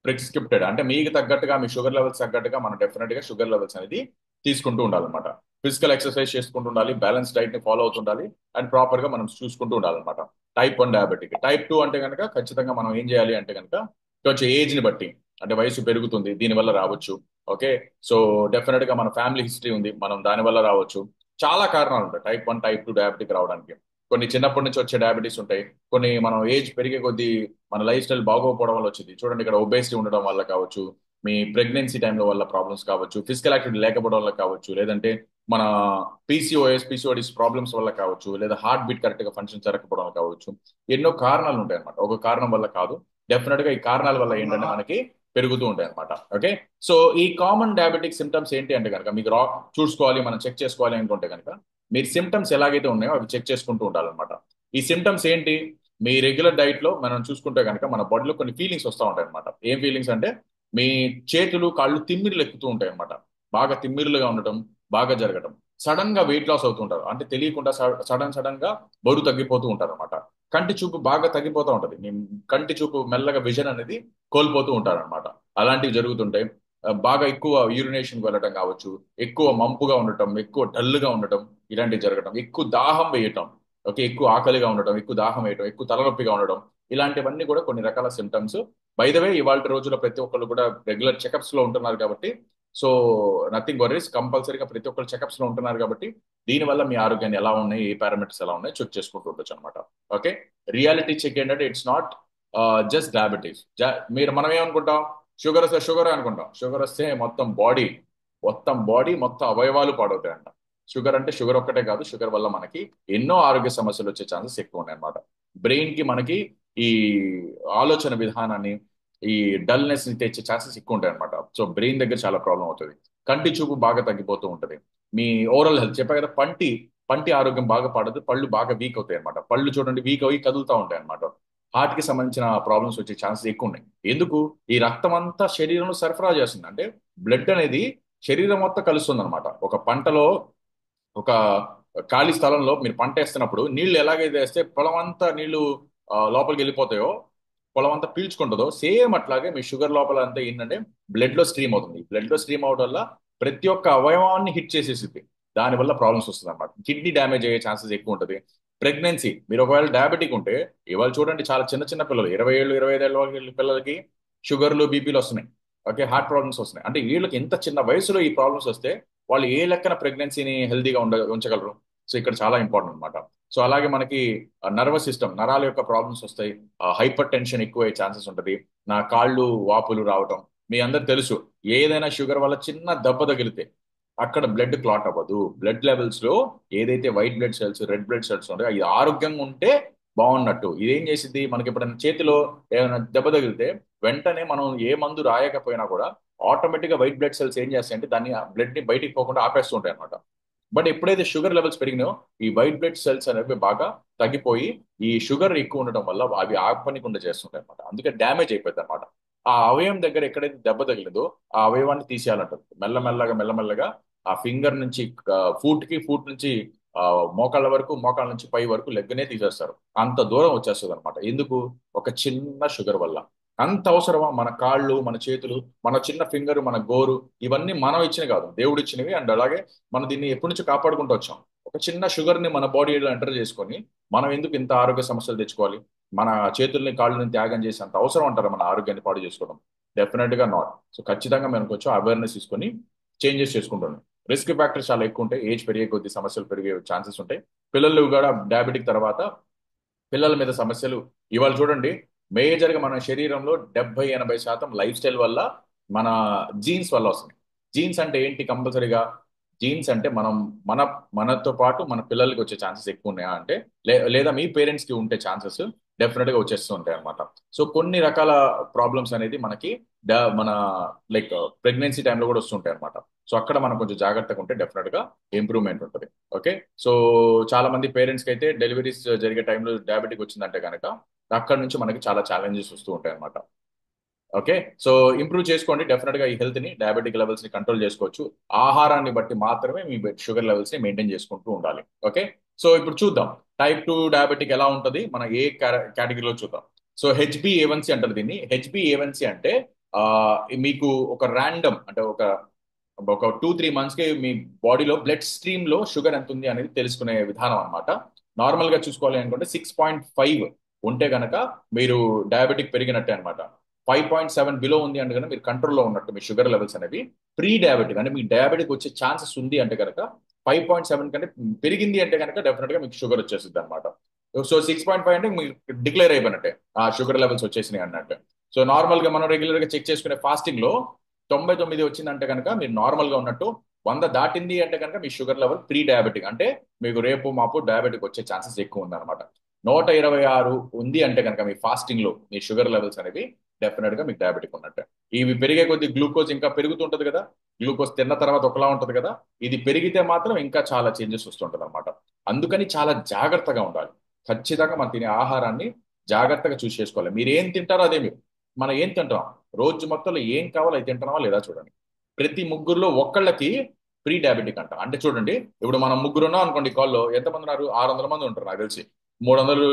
ప్రిస్క్రిప్టెడ్, అంటే మీకు తగ్గట్టుగా మీ షుగర్ లెవెల్స్ తగ్గట్టుగా మనం డెఫినెట్ గా షుగర్ లెవెల్స్ అనేది తీసుకుంటూ ఉండాలన్నమాట. ఫిజికల్ ఎక్సర్సైజ్ చేసుకుంటూ ఉండాలి, బ్యాలెన్స్ డైట్ ని ఫాలో అవుతుండాలి, అండ్ ప్రాపర్ గా మనం చూసుకుంటూ ఉండాలన్నమాట. Type 1 diabetic. టైప్ 2 అంటే కనుక ఖచ్చితంగా మనం ఏం చేయాలి అంటే కనుక, కొంచెం ఏజ్ ని బట్టి, అంటే వయసు పెరుగుతుంది దీనివల్ల రావచ్చు. ఓకే, సో డెఫినెట్ గా మన ఫ్యామిలీ హిస్టరీ ఉంది, మనం దానివల్ల రావచ్చు. చాలా కారణాలు ఉంటాయి టైప్ 1, టైప్ 2 డయాబెటిక్ రావడానికి. కొన్ని చిన్నప్పటి నుంచి వచ్చే డయాబెటీస్ ఉంటాయి, కొన్ని మనం ఏజ్ పెరిగే కొద్దీ మన లైఫ్ స్టైల్ బాగోకపోవడం వల్ల వచ్చింది. చూడండి ఇక్కడ ఒబేసిటీ ఉండడం వల్ల కావచ్చు, మీ ప్రెగ్నెన్సీ టైంలో వల్ల ప్రాబ్లమ్స్ కావచ్చు, ఫిజికల్ యాక్టివిటీ లేకపోవడం వల్ల కావచ్చు, లేదంటే మన పిసిఓడిస్ ప్రాబ్లమ్స్ వల్ల కావచ్చు, లేదా హార్ట్ బీట్ కరెక్ట్ గా ఫంక్షన్ జరగకపోవడం వల్ల కావచ్చు. ఎన్నో కారణాలు ఉంటాయి అనమాట, ఒక కారణం వల్ల కాదు. డెఫినెట్ గా ఈ కారణాల వల్ల ఏంటంటే మనకి పెరుగుతూ ఉంటాయి అనమాట. ఓకే, సో ఈ కామన్ డయాబెటిక్ సిమ్టమ్స్ ఏంటి అంటే కనుక, మీకు చూసుకోవాలి, మనం చెక్ చేసుకోవాలి అనుకుంటే కనుక, మీరు సిమ్టమ్స్ ఎలాగైతే ఉన్నాయో అవి చెక్ చేసుకుంటూ ఉండాలన్నమాట. ఈ సిమ్టమ్స్ ఏంటి, మీ రెగ్యులర్ డైట్ లో మనం చూసుకుంటే కనుక మన బాడీలో కొన్ని ఫీలింగ్స్ వస్తూ ఉంటాయి అనమాట. ఏం ఫీలింగ్స్ అంటే, మీ చేతులు కాళ్ళు తిమ్మిర్లు ఎక్కుతూ ఉంటాయి అనమాట. బాగా తిమ్మిర్లుగా ఉండటం, బాగా జరగటం, సడన్ గా వెయిట్ లాస్ అవుతుంటారు, అంటే తెలియకుండా సడన్ గా బరువు తగ్గిపోతూ ఉంటారు అనమాట. కంటి చూపు బాగా తగ్గిపోతూ ఉంటది, మీ కంటి చూపు మెల్లగా విజన్ అనేది కోల్పోతూ ఉంటారు అనమాట. అలాంటివి జరుగుతుంటాయి. బాగా ఎక్కువ యూరినేషన్ వెళ్ళటం కావచ్చు, ఎక్కువ మంపుగా ఉండటం, ఎక్కువ డల్గా ఉండటం, ఇలాంటివి జరగటం, ఎక్కువ దాహం వేయటం. ఓకే, ఎక్కువ ఆకలిగా ఉండటం, ఎక్కువ దాహం వేయటం, ఎక్కువ తలనొప్పిగా ఉండడం, ఇలాంటివన్నీ కూడా కొన్ని రకాల సిమ్టమ్స్. బై ద వే ఇవాళ రోజుల్లో ప్రతి ఒక్కళ్ళు కూడా రెగ్యులర్ చెకప్స్ లో ఉంటున్నారు కాబట్టి, సో నథింగ్ వరీస్, కంపల్సరీగా ప్రతి ఒక్కరు చెకప్స్ లో ఉంటున్నారు కాబట్టి దీనివల్ల మీ ఆరోగ్యాన్ని ఎలా ఉన్నాయి, ఏ పారామీటర్స్ ఎలా ఉన్నాయి చెక్ చేసుకుంటూ ఉండొచ్చు అనమాట. ఓకే, రియాలిటీ చెక్ ఏంటంటే ఇట్స్ నాట్ జస్ట్ డయాబెటీస్. మనం ఏమనుకుంటాం, షుగర్ వస్తే షుగర్ అనుకుంటాం. షుగర్ వస్తే మొత్తం బాడీ మొత్తం అవయవాలు పాడవుతాయంట. షుగర్ అంటే షుగర్ ఒక్కటే కాదు, షుగర్ వల్ల మనకి ఎన్నో ఆరోగ్య సమస్యలు వచ్చే ఛాన్సెస్ ఎక్కువ ఉన్నాయి అనమాట. బ్రెయిన్ కి మనకి ఈ ఆలోచన విధానాన్ని, ఈ డల్నెస్ ని తెచ్చే ఛాన్సెస్ ఎక్కువ ఉంటాయి అనమాట. సో బ్రెయిన్ దగ్గర చాలా ప్రాబ్లం అవుతుంది. కంటి చూపు బాగా తగ్గిపోతూ ఉంటుంది. మీ ఓవరాల్ హెల్త్ చెప్పా కదా, పంటి ఆరోగ్యం బాగా పడదు, పళ్ళు బాగా వీక్ అవుతాయి అనమాట. పళ్ళు చూడండి వీక్ అవి కదులుతూ ఉంటాయి అనమాట. హార్ట్ కి సంబంధించిన ప్రాబ్లమ్స్ వచ్చే ఛాన్సెస్ ఎక్కువ ఉన్నాయి. ఎందుకు? ఈ రక్తం అంతా శరీరంలో సరఫరా చేస్తుంది. అంటే బ్లడ్ అనేది శరీరం మొత్తం కలుస్తుంది అనమాట. ఒక పంటలో, ఒక ఖాళీ స్థలంలో మీరు పంట వేస్తున్నప్పుడు నీళ్లు ఎలాగైతే వేస్తే పొలం అంతా నీళ్లు లోపలికి వెళ్ళిపోతాయో, పొలం అంతా పీల్చుకుంటుందో, సేమ్ అట్లాగే మీ షుగర్ లోపల అంతా ఏంటంటే బ్లడ్ లో స్ట్రీమ్ అవుతుంది. బ్లడ్ లో స్ట్రీమ్ అవడం వల్ల ప్రతి ఒక్క అవయవాన్ని హిట్ చేసేసింది. దానివల్ల ప్రాబ్లమ్స్ వస్తుంది అనమాట. కిడ్నీ డ్యామేజ్ అయ్యే ఛాన్సెస్ ఎక్కువ ఉంటుంది. ప్రెగ్నెన్సీ, మీరు ఒకవేళ డయాబెటిక్ ఉంటే, ఇవాళ చూడండి చాలా చిన్న చిన్న పిల్లలు, 20 ఏళ్ళు 25 ఏళ్ళ పిల్లలకి షుగర్లు, బీపీలు వస్తున్నాయి. ఓకే, హార్ట్ ప్రాబ్లమ్స్ వస్తున్నాయి. అంటే వీళ్ళకి ఇంత చిన్న వయసులో ఈ ప్రాబ్లమ్స్ వస్తే వాళ్ళు ఏ లెక్కన ప్రెగ్నెన్సీని హెల్తీగా ఉంచగలరు? సో ఇక్కడ చాలా ఇంపార్టెంట్ అనమాట. సో అలాగే మనకి నర్వస్ సిస్టమ్, నరాల యొక్క ప్రాబ్లమ్స్ వస్తాయి. హైపర్ టెన్షన్ ఎక్కువ అయ్యే ఛాన్సెస్ ఉంటుంది. నా కాళ్ళు వాపులు రావటం. మీ అందరు తెలుసు, ఏదైనా షుగర్ వల్ల చిన్న దెబ్బ తగిలితే అక్కడ బ్లడ్ క్లాట్ అవ్వదు. బ్లడ్ లెవెల్స్ లో ఏదైతే white blood cells, red blood cells ఉంటాయో అవి ఆరోగ్యంగా ఉంటే బాగున్నట్టు. ఇదేం చేసింది, మనకి ఎప్పుడైనా చేతిలో ఏమైనా దెబ్బ తగిలితే వెంటనే మనం ఏ మందు రాయకపోయినా కూడా ఆటోమేటిక్ గా వైట్ బ్లడ్ సెల్స్ ఏం చేస్తాయంటే దాన్ని బ్లడ్ ని బయటికి పోకుండా ఆపేస్తూ ఉంటాయి అనమాట. బట్ ఎప్పుడైతే షుగర్ లెవెల్స్ పెరిగినాయో ఈ వైట్ బ్లడ్ సెల్స్ అనేవి బాగా తగ్గిపోయి ఈ షుగర్ ఎక్కువ ఉండటం వల్ల అవి ఆపనికుండా చేస్తుంటాయి అనమాట. అందుకే డ్యామేజ్ అయిపోతుంది అనమాట. ఆ అవయవం దగ్గర ఎక్కడైతే దెబ్బ తగిలిందో ఆ అవయవాన్ని తీసేయాలంటారు. మెల్లమెల్లగా ఆ ఫింగర్ నుంచి ఫూట్ నుంచి ఆ మోకాళ్ళ వరకు, మోకాళ్ళ నుంచి పై వరకు లెగ్గనే తీసేస్తారు. అంత దూరం వచ్చేస్తుంది అనమాట. ఎందుకు? ఒక చిన్న షుగర్ వల్ల. అంత అవసరమా? మన కాళ్ళు, మన చేతులు, మన చిన్న ఫింగర్, మన గోరు, ఇవన్నీ మనం ఇచ్చినవి కాదు, దేవుడు ఇచ్చినవి. అండ్ అలాగే మనం దీన్ని ఎప్పటి నుంచి కాపాడుకుంటూ వచ్చాం. ఒక చిన్న షుగర్ ని మన బాడీలో ఎంటర్ చేసుకొని మనం ఎందుకు ఇంత ఆరోగ్య సమస్యలు తెచ్చుకోవాలి? మన చేతుల్ని, కాళ్ళని త్యాగం చేసి అంత అవసరం అంటారా మన ఆరోగ్యాన్ని పాడు చేసుకోవడం? డెఫినెట్ గా నాట్. సో ఖచ్చితంగా మనం కొంచెం అవేర్నెస్ తీసుకొని చేంజెస్ చేసుకుంటాం. రిస్క్ ఫ్యాక్టర్స్ చాలా ఎక్కువ ఉంటాయి. ఏజ్ పెరిగే కొద్ది సమస్యలు పెరిగే ఛాన్సెస్ ఉంటాయి. పిల్లలు కూడా డయాబెటిక్ తర్వాత పిల్లల మీద సమస్యలు ఇవాళ చూడండి. మేజర్ గా మన శరీరంలో 70-80% లైఫ్ స్టైల్ వల్ల, మన జీన్స్ వల్ల వస్తుంది. జీన్స్ అంటే ఏంటి? కంపల్సరీగా జీన్స్ అంటే మన మనతో పాటు మన పిల్లలకి వచ్చే ఛాన్సెస్ ఎక్కువ ఉన్నాయా అంటే, లేదా మీ పేరెంట్స్ కి ఉంటే ఛాన్సెస్ డెఫినెట్ గా వచ్చేస్తూ ఉంటాయి అనమాట. సో కొన్ని రకాల ప్రాబ్లమ్స్ అనేది మనకి మన లైక్ ప్రెగ్నెన్సీ టైంలో కూడా వస్తుంటాయి అనమాట. సో అక్కడ మనం కొంచెం జాగ్రత్తగా ఉంటే డెఫినెట్ గా ఇంప్రూవ్మెంట్ ఉంటుంది. ఓకే, సో చాలా మంది పేరెంట్స్కి అయితే డెలివరీస్ జరిగే టైంలో డయాబెటిక్ వచ్చిందంటే కనుక అక్కడ నుంచి మనకి చాలా ఛాలెంజెస్ వస్తూ ఉంటాయి అనమాట. ఓకే, సో ఇంప్రూవ్ చేసుకోండి. డెఫినెట్ గా ఈ హెల్త్ ని, డయాబెటిక్ లెవెల్స్ ని కంట్రోల్ చేసుకోవచ్చు. ఆహారాన్ని బట్టి మాత్రమే మీ షుగర్ లెవెల్స్ ని మెయింటైన్ చేసుకుంటూ ఉండాలి. ఓకే, సో ఇప్పుడు చూద్దాం టైప్ 2 డయాబెటిక్ ఎలా ఉంటుంది, మన ఏ కేటగిరీలో చూద్దాం. సో హెచ్బిఏవన్సీ అంటారు దీన్ని. హెచ్బిఏవన్సీ అంటే ఆ, మీకు ఒక ర్యాండమ్, అంటే ఒక 2-3 మంత్స్ కి మీ బాడీలో బ్లడ్ స్ట్రీమ్ లో షుగర్ ఎంత ఉంది అనేది తెలుసుకునే విధానం అనమాట. నార్మల్ గా చూసుకోవాలి అనుకుంటే 6.5 ఉంటే గనక మీరు డయాబెటిక్ పెరిగినట్టే అనమాట. 5.7 బిలో ఉంది అంటే కనుక మీరు కంట్రోల్లో ఉన్నట్టు. మీ షుగర్ లెవెల్స్ అనేవి ప్రీ డయాబెటిక్, అంటే మీకు డయాబెటిక్ వచ్చే ఛాన్సెస్ ఉంది అంటే కనుక 5.7 కంటే పెరిగింది అంటే కనుక డెఫినెట్ గా మీకు షుగర్ వచ్చేస్తుంది అనమాట. సో 6.5 అంటే మీకు డిక్లేర్ అయిపోయినట్టే ఆ షుగర్ లెవెల్స్ వచ్చేసినాయి అన్నట్టు. సో నార్మల్ గా మనం రెగ్యులర్ గా చెక్ చేసుకునే ఫాస్టింగ్ లో 99 వచ్చిందంటే కనుక మీరు నార్మల్ గా ఉన్నట్టు. 100 దాటింది అంటే కనుక మీ షుగర్ లెవెల్ ప్రీ డయాబెటిక్, అంటే మీకు రేపు మాపు డయాబెటిక్ వచ్చే ఛాన్సెస్ ఎక్కువ ఉందన్నమాట. 126 ఉంది అంటే కనుక మీ ఫాస్టింగ్ లో మీ షుగర్ లెవెల్స్ అనేవి డెఫినెట్ గా మీకు డయాబెటిక్ ఉన్నట్టే. ఇవి పెరిగే కొద్ది గ్లూకోజ్ ఇంకా పెరుగుతుంటది కదా, గ్లూకోజ్ తిన్న తర్వాత ఒకలా ఉంటది కదా, ఇది పెరిగితే మాత్రం ఇంకా చాలా చేంజెస్ వస్తుంటది అనమాట. అందుకని చాలా జాగ్రత్తగా ఉండాలి. ఖచ్చితంగా మనం తినే ఆహారాన్ని జాగ్రత్తగా చూస్ చేసుకోవాలి. మీరు ఏం తింటారో అదే మీరు. మనం ఏం తింటాం, రోజు మొత్తంలో ఏం కావాలో అది తింటున్నావా లేదా చూడండి. ప్రతి ముగ్గురులో ఒక్కళ్ళకి ప్రీ డయాబెటిక్ అంట. అంటే చూడండి, ఇప్పుడు మనం ముగ్గురు ఉన్నాం అనుకోండి, కాల్లో ఎంతమంది ఉన్నారు? 600 మంది ఉంటారు నాకు తెలిసి. 300,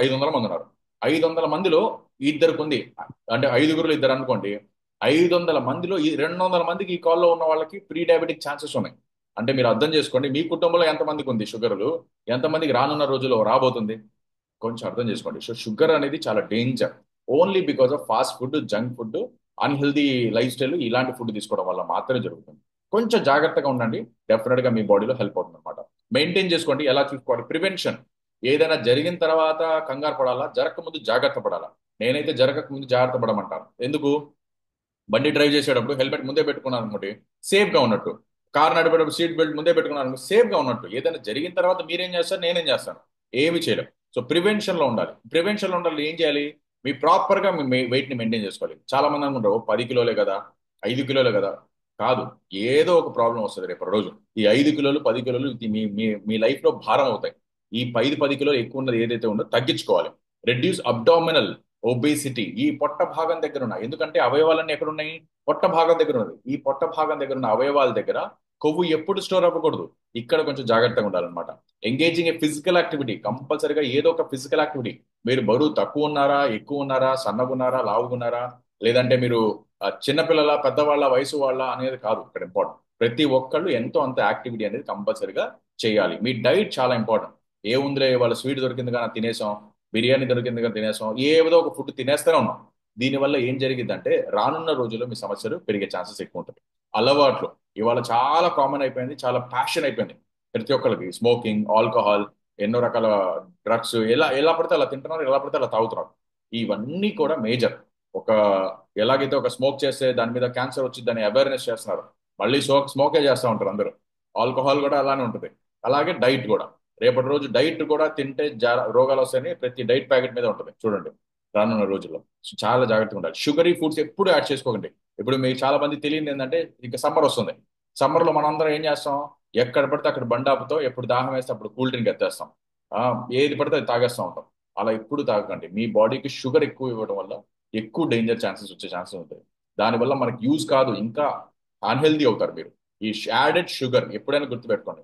500 మంది ఉన్నారు. 500 మందిలో ఇద్దరికి ఉంది, అంటే 5గురులో ఇద్దరు అనుకోండి. 500 మందిలో ఈ 200 మందికి ఈ కాల్లో ఉన్న వాళ్ళకి ప్రీ డయాబెటిక్ ఛాన్సెస్ ఉన్నాయి. అంటే మీరు అర్థం చేసుకోండి, మీ కుటుంబంలో ఎంతమందికి ఉంది షుగర్లు, ఎంతమందికి రానున్న రోజుల్లో రాబోతుంది, కొంచెం అర్థం చేసుకోండి. సో షుగర్ అనేది చాలా danger. Only because of fast food, junk food, unhealthy life style, ఇలాంటి ఫుడ్ తీసుకోవడం వల్ల మాత్రమే జరుగుతుంది. కొంచెం జాగ్రత్తగా ఉండండి, డెఫినెట్ గా మీ బాడీలో హెల్ప్ అవుతుంది అనమాట. మెయింటైన్ చేసుకోండి. ఎలా చూసుకోవాలి? ప్రివెన్షన్. ఏదైనా జరిగిన తర్వాత కంగారు పడాలా, జరగక ముందు జాగ్రత్త పడాలా? నేనైతే జరగక ముందు జాగ్రత్త పడమంటాను. ఎందుకు? బండి డ్రైవ్ చేసేటప్పుడు హెల్మెట్ ముందే పెట్టుకున్నాను అనుకోండి సేఫ్ గా ఉన్నట్టు. కార్ నడిపేటప్పుడు సీట్ బెల్ట్ ముందే పెట్టుకున్నాను అనుకో సేఫ్ గా ఉన్నట్టు. ఏదైనా జరిగిన తర్వాత మీరేం చేస్తారు, నేనేం చేస్తాను, ఏమి చేయలేం. సో ప్రివెన్షన్ లో ఉండాలి. ప్రివెన్షన్ లో ఉండాలి ఏం చేయాలి, మీ ప్రాపర్ గా మీ వెయిట్ ని మెయింటైన్ చేసుకోవాలి. చాలా మంది అనుకుంటారు, "ఓ, 10 కిలోలే కదా, 5 కిలోలే కదా." కాదు, ఏదో ఒక ప్రాబ్లం వస్తుంది రేపు రోజు. ఈ 5 కిలోలు 10 కిలోలు ఇది మీ మీ మీ లైఫ్ లో భారం అవుతాయి. ఈ 10 కిలోలు ఎక్కువ ఉన్నది ఏదైతే ఉందో తగ్గించుకోవాలి. రెడ్యూస్ అబ్డామినల్ ఒబేసిటీ, ఈ పొట్ట భాగం దగ్గర ఉన్నాయి. ఎందుకంటే అవయవాలన్నీ ఎక్కడ ఉన్నాయి, పొట్ట భాగం దగ్గర ఉన్నది. ఈ పొట్ట భాగం దగ్గర ఉన్న అవయవాల దగ్గర కొవ్వు ఎప్పుడు స్టోర్ అవ్వకూడదు. ఇక్కడ కొంచెం జాగ్రత్తగా ఉండాలన్నమాట. ఎంగేజింగ్ ఏ ఫిజికల్ యాక్టివిటీ, కంపల్సరీగా ఏదో ఒక ఫిజికల్ యాక్టివిటీ. మీరు బరువు తక్కువ ఉన్నారా, ఎక్కువ ఉన్నారా, సన్నగా ఉన్నారా, లావుగా ఉన్నారా, లేదంటే మీరు చిన్నపిల్లల, పెద్దవాళ్ళ, వయసు వాళ్ళ అనేది కాదు ఇక్కడ ఇంపార్టెంట్. ప్రతి ఒక్కళ్ళు ఎంతో అంత యాక్టివిటీ అనేది కంపల్సరీగా చేయాలి. మీ డైట్ చాలా ఇంపార్టెంట్. ఏ ఉందిలే వాళ్ళ స్వీట్ దొరికింది కానీ తినేసాం, బిర్యానీ దొరికింది కానీ తినేసాం, ఏదో ఒక ఫుడ్ తినేస్తూనే ఉన్నాం. దీనివల్ల ఏం జరిగిందంటే రానున్న రోజుల్లో మీ సమస్యలు పెరిగే ఛాన్సెస్ ఎక్కువ ఉంటుంది. అలవాట్లు ఇవాళ చాలా కామన్ అయిపోయింది, చాలా ప్యాషన్ అయిపోయింది ప్రతి ఒక్కరికి. స్మోకింగ్, ఆల్కహాల్, ఎన్నో రకాల డ్రగ్స్, ఎలా ఎలా పడితే అలా తింటున్నారు, ఎలా పడితే అలా తాగుతున్నారు. ఇవన్నీ కూడా మేజర్. ఒక ఎలాగైతే ఒక స్మోక్ చేస్తే దాని మీద క్యాన్సర్ వచ్చిందని అవేర్నెస్ చేస్తున్నారు, మళ్ళీ స్మోకే చేస్తూ ఉంటారు అందరూ. ఆల్కహాల్ కూడా అలానే ఉంటుంది. అలాగే డైట్ కూడా, రేపటి రోజు డైట్ కూడా తింటే రోగాలు వస్తాయని ప్రతి డైట్ ప్యాకెట్ మీద ఉంటుంది చూడండి రానున్న రోజుల్లో. సో చాలా జాగ్రత్తగా ఉండాలి. షుగరీ ఫుడ్స్ ఎప్పుడు యాడ్ చేసుకోకండి. ఇప్పుడు మీకు చాలా మంది తెలియదు ఏంటంటే, ఇంకా సమ్మర్ వస్తుంది. సమ్మర్లో మనందరం ఏం చేస్తాం, ఎక్కడ పడితే అక్కడ బండి ఆపుతాం, ఎప్పుడు దాహం వేస్తే అప్పుడు కూల్ డ్రింక్ ఎత్తేస్తాం. ఆ, ఏది పడితే అది తాగేస్తూ ఉంటాం. అలా ఎప్పుడు తాగకండి. మీ బాడీకి షుగర్ ఎక్కువ ఇవ్వడం వల్ల ఎక్కువ డేంజర్ ఛాన్సెస్ వచ్చే ఛాన్సెస్ ఉంటాయి. దానివల్ల మనకి యూజ్ కాదు, ఇంకా అన్హెల్దీ అవుతారు మీరు. ఈ యాడెడ్ షుగర్ ఎప్పుడైనా గుర్తుపెట్టుకోండి.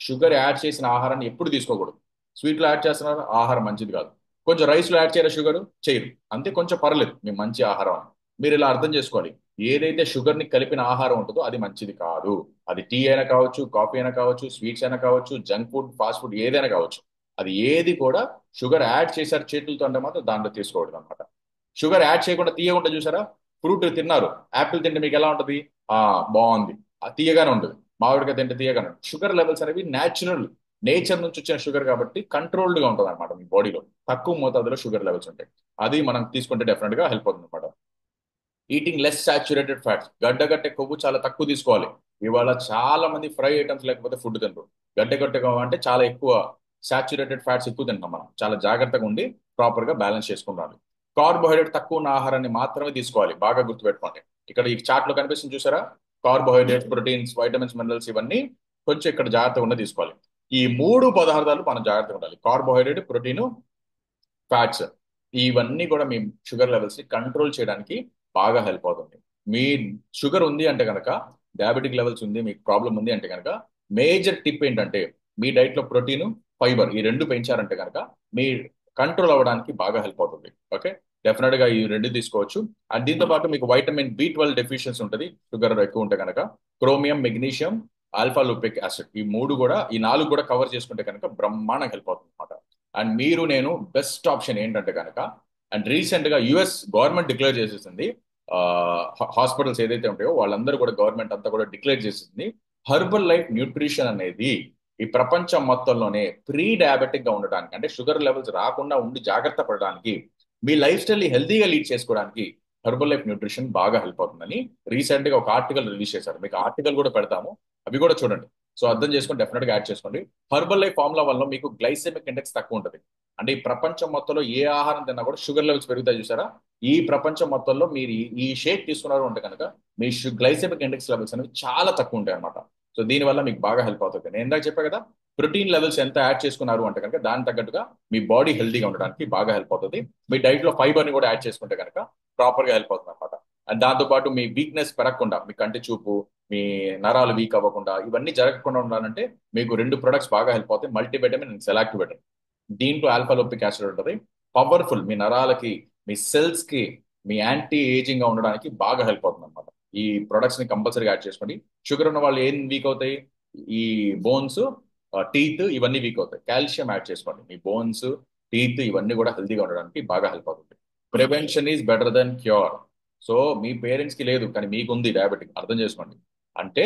షుగర్ యాడ్ చేసిన ఆహారాన్ని ఎప్పుడు తీసుకోకూడదు. స్వీట్లో యాడ్ చేస్తున్నారు, ఆహారం మంచిది కాదు. కొంచెం రైస్లో యాడ్ చేయరు, షుగర్ చేయరు, అంతే, కొంచెం పర్లేదు మీ మంచి ఆహారం అని. మీరు ఇలా అర్థం చేసుకోవాలి. ఏదైతే షుగర్ ని కలిపిన ఆహారం ఉంటుందో అది మంచిది కాదు. అది టీ అయినా కావచ్చు, కాఫీ అయినా కావచ్చు, స్వీట్స్ అయినా కావచ్చు, జంక్ ఫుడ్, ఫాస్ట్ ఫుడ్ ఏదైనా కావచ్చు. అది ఏది కూడా షుగర్ యాడ్ చేశారు చేతులతో అంటే మాత్రం దాంట్లో తీసుకోకూడదు అనమాట. షుగర్ యాడ్ చేయకుండా తీయకుండా చూసారా, ఫ్రూట్ తిన్నారు, యాపిల్ తింటే మీకు ఎలా ఉంటుంది, ఆ బాగుంది, తీయగానే ఉంటుంది. మామిడికాయ తింటే తీయగానే ఉంటుంది. షుగర్ లెవెల్స్ అనేవి నేచురల్, నేచర్ నుంచి వచ్చిన షుగర్ కాబట్టి కంట్రోల్డ్ గా ఉంటుంది అనమాట. మీ బాడీలో తక్కువ మోతాదులో షుగర్ లెవెల్స్ ఉంటాయి. అది మనం తీసుకుంటే డెఫినెట్ గా హెల్ప్ అవుతుంది అనమాట. ఈటింగ్ లెస్ సాచురేటెడ్ ఫ్యాట్స్, గడ్డగట్టే కొవ్వు చాలా తక్కువ తీసుకోవాలి. ఇవాళ చాలా మంది ఫ్రై ఐటమ్స్ లేకపోతే ఫుడ్ తినరు. గడ్డగట్టే కొవ్వు అంటే చాలా ఎక్కువ సాచురేటెడ్ ఫ్యాట్స్ ఎక్కువ తింటాం మనం. చాలా జాగ్రత్తగా ఉండి ప్రాపర్ గా బ్యాలెన్స్ చేసుకుంటాలి. కార్బోహైడ్రేట్ తక్కువ ఉన్న ఆహారాన్ని మాత్రమే తీసుకోవాలి. బాగా గుర్తుపెట్టుకోండి. ఇక్కడ ఈ చార్ట్ లో కనిపిస్తుంది చూసారా, కార్బోహైడ్రేట్స్, ప్రోటీన్స్, వైటమిన్స్, మినరల్స్ ఇవన్నీ కొంచెం ఇక్కడ జాగ్రత్తగా ఉండి తీసుకోవాలి. ఈ మూడు పదార్థాలు మనం జాగ్రత్తగా ఉండాలి, కార్బోహైడ్రేట్, ప్రోటీన్, ఫ్యాట్స్. ఇవన్నీ కూడా మీ షుగర్ లెవెల్స్ ని కంట్రోల్ చేయడానికి బాగా హెల్ప్ అవుతుంది. మీ షుగర్ ఉంది అంటే కనుక, డయాబెటిక్ లెవెల్స్ ఉంది, మీకు ప్రాబ్లం ఉంది అంటే కనుక, మేజర్ టిప్ ఏంటంటే మీ డైట్ లో ప్రోటీన్, ఫైబర్ ఈ రెండు పెంచారంటే కనుక మీ కంట్రోల్ అవ్వడానికి బాగా హెల్ప్ అవుతుంది. ఓకే, డెఫినెట్ గా ఈ రెండు తీసుకోవచ్చు. అండ్ దీంతో పాటు మీకు వైటమిన్ B12 డెఫిషియన్సీ ఉంటుంది షుగర్ ఎక్కువ ఉంటే కనుక. క్రోమియం, మెగ్నీషియం, ఆల్ఫా లూపిక్ యాసిడ్, ఈ మూడు కూడా, ఈ నాలుగు కూడా కవర్ చేసుకుంటే కనుక బ్రహ్మాండంగా హెల్ప్ అవుతుంది అనమాట. అండ్ మీరు నేను బెస్ట్ ఆప్షన్ ఏంటంటే కనుక, అండ్ రీసెంట్ గా యుఎస్ గవర్నమెంట్ డిక్లేర్ చేసేసింది, హాస్పిటల్స్ ఏదైతే ఉంటాయో వాళ్ళందరూ కూడా, గవర్నమెంట్ అంతా కూడా డిక్లేర్ చేసేసింది, హెర్బల్ లైఫ్ న్యూట్రిషన్ అనేది ఈ ప్రపంచం మొత్తంలోనే ప్రీ డయాబెటిక్ గా ఉండడానికి, అంటే షుగర్ లెవెల్స్ రాకుండా ఉండి జాగ్రత్త పడడానికి, మీ లైఫ్ స్టైల్ ని హెల్తీగా లీడ్ చేసుకోవడానికి హెర్బల్ లైఫ్ న్యూట్రిషన్ బాగా హెల్ప్ అవుతుందని రీసెంట్ గా ఒక ఆర్టికల్ రిలీజ్ చేశారు. మీకు ఆర్టికల్ కూడా పెడతాము, అవి కూడా చూడండి. సో అర్థం చేసుకొని డెఫినెట్ గా యాడ్ చేసుకోండి. హెర్బల్ లైఫ్ ఫార్ములా వల్ల మీకు గ్లైసెమిక్ ఇండెక్స్ తక్కువ ఉంటుంది. అంటే ఈ ప్రపంచం మొత్తంలో ఏ ఆహారం తిన్నా కూడా షుగర్ లెవెల్స్ పెరుగుతాయి చూసారా, ఈ ప్రపంచం మొత్తంలో మీరు ఈ షేక్ తీసుకున్నారు అంటే కనుక మీ గ్లైసెమిక్ ఇండెక్స్ లెవెల్స్ అనేవి చాలా తక్కువ ఉంటాయి అనమాట. సో దీనివల్ల మీకు బాగా హెల్ప్ అవుతుంది. నేను ఇందాక చెప్పా కదా, ప్రోటీన్ లెవెల్స్ ఎంత యాడ్ చేసుకున్నారు అంటే కనుక దానికి తగ్గట్టుగా మీ బాడీ హెల్తీగా ఉండడానికి బాగా హెల్ప్ అవుతుంది. మీ డైట్ లో ఫైబర్ ని కూడా యాడ్ చేసుకుంటే కనుక ప్రాపర్ గా హెల్ప్ అవుతుంది అనమాట. అండ్ దాంతోపాటు మీ వీక్నెస్ పెరగకుండా, మీ కంటి చూపు, మీ నరాలు వీక్ అవ్వకుండా, ఇవన్నీ జరగకుండా ఉండాలంటే మీకు రెండు ప్రొడక్ట్స్ బాగా హెల్ప్ అవుతాయి, మల్టీవిటమిన్ అండ్ సెలాక్టివిటమిన్. దీంట్లో ఆల్ఫా లోపిక్ యాసిడ్ ఉంటుంది, పవర్ఫుల్, మీ నరాలకి, మీ సెల్స్ కి, మీ యాంటీ ఏజింగ్ గా ఉండడానికి బాగా హెల్ప్ అవుతుంది అనమాట. ఈ ప్రొడక్ట్స్ ని కంపల్సరీగా యాడ్ చేసుకోండి. షుగర్ ఉన్న వాళ్ళు ఏం వీక్ అవుతాయి, ఈ బోన్స్, టీత్ ఇవన్నీ వీక్ అవుతాయి. కాల్షియం యాడ్ చేసుకోండి, మీ బోన్స్, టీత్ ఇవన్నీ కూడా హెల్తీగా ఉండడానికి బాగా హెల్ప్ అవుతుంది. Prevention is better than cure. So మీ పేరెంట్స్ కి లేదు కానీ మీకు ఉంది డయాబెటిక్, అర్థం చేసుకోండి. అంటే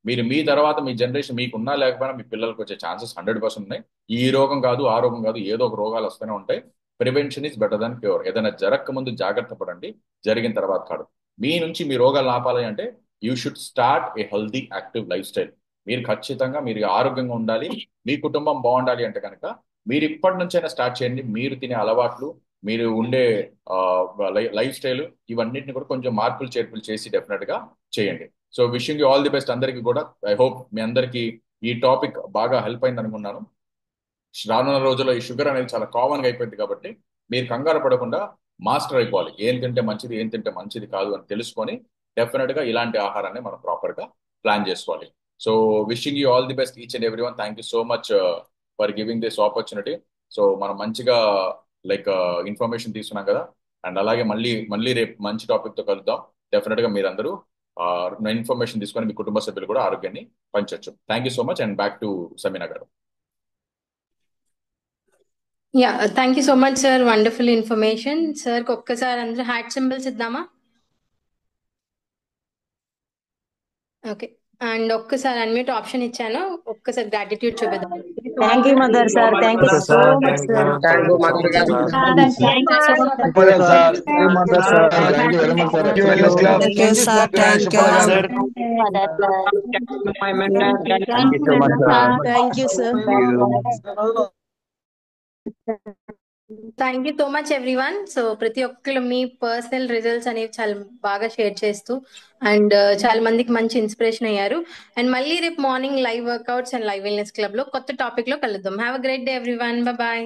మీరు మీ తర్వాత మీ జనరేషన్ మీకున్నా లేకపోయినా మీ పిల్లలకు వచ్చే ఛాన్సెస్ 100% ఉన్నాయి. ఈ రోగం కాదు, ఆ రోగం కాదు, ఏదో ఒక రోగాలు వస్తూనే ఉంటాయి. Prevention is better than cure. ఏదైనా జరగక ముందు జాగ్రత్త పడండి, జరిగిన తర్వాత కాదు. మీ నుంచి మీ రోగాలు ఆపాలి అంటే you should start A healthy active life style. మీరు ఖచ్చితంగా మీరు ఆరోగ్యంగా ఉండాలి, మీ కుటుంబం బాగుండాలి అంటే కనుక మీరు ఇప్పటి నుంచైనా స్టార్ట్ చేయండి. మీరు తినే అలవాట్లు, మీరు ఉండే లైఫ్ స్టైల్, ఇవన్నిటిని కూడా కొంచెం మార్పులు చేర్పులు చేసి డెఫినెట్ గా చేయండి. So wishing you all the best అందరికీ కూడా. ఐ హోప్ మీ అందరికీ ఈ టాపిక్ బాగా హెల్ప్ అయింది అనుకున్నాను. రానున్న రోజుల్లో ఈ షుగర్ అనేది చాలా కామన్ గా అయిపోయింది కాబట్టి మీరు కంగారు పడకుండా మాస్టర్ అయిపోవాలి. ఏం తింటే మంచిది, ఏం తింటే మంచిది కాదు అని తెలుసుకొని డెఫినెట్ గా ఇలాంటి ఆహారాన్ని మనం ప్రాపర్ గా ప్లాన్ చేసుకోవాలి. So wishing you all the best each and every one. Thank you so much for giving this opportunity. So మనం మంచిగా ఇన్ఫర్మేషన్ తీసుకున్నాం కదా, అండ్ అలాగే మళ్ళీ మళ్ళీ రేపు మంచి టాపిక్ తో కలుద్దాం. డెఫినెట్ గా మీరందరూ ఇన్ఫర్మేషన్ తీసుకొని మీ కుటుంబ సభ్యులు కూడా ఆరోగ్యాన్ని పంచొచ్చు. Thank you so much and back to Samina గారు. Yeah, thank you so much sir, wonderful information. Sir ఒక్కసారి అందరూ హార్ట్ సింబల్స్ ఇద్దామా? ఓకే, అండ్ ఒక్కసారి అన్మ్యూట్ ఆప్షన్ ఇచ్చాను, ఒక్కసారి గ్రాటిట్యూడ్ చూపిద్దాం. Thank you mother sir, thank you so much sir. Thank you mother గారు. Thank you so much. Thank you very much, sir. Thank you sir, thank you Mother, sir. My mentor. Thank you, sir. Thank you sir. Thank you so much everyone. So ప్రతి ఒక్కరు మీ పర్సనల్ రిజల్ట్స్ అనేవి చాలా బాగా షేర్ చేస్తూ అండ్ చాలా మందికి మంచి ఇన్స్పిరేషన్ అయ్యారు. అండ్ మళ్ళీ రేపు morning live workouts and live wellness club లో కొత్త టాపిక్ లో కలుద్దాం. Have a great day everyone. Bye.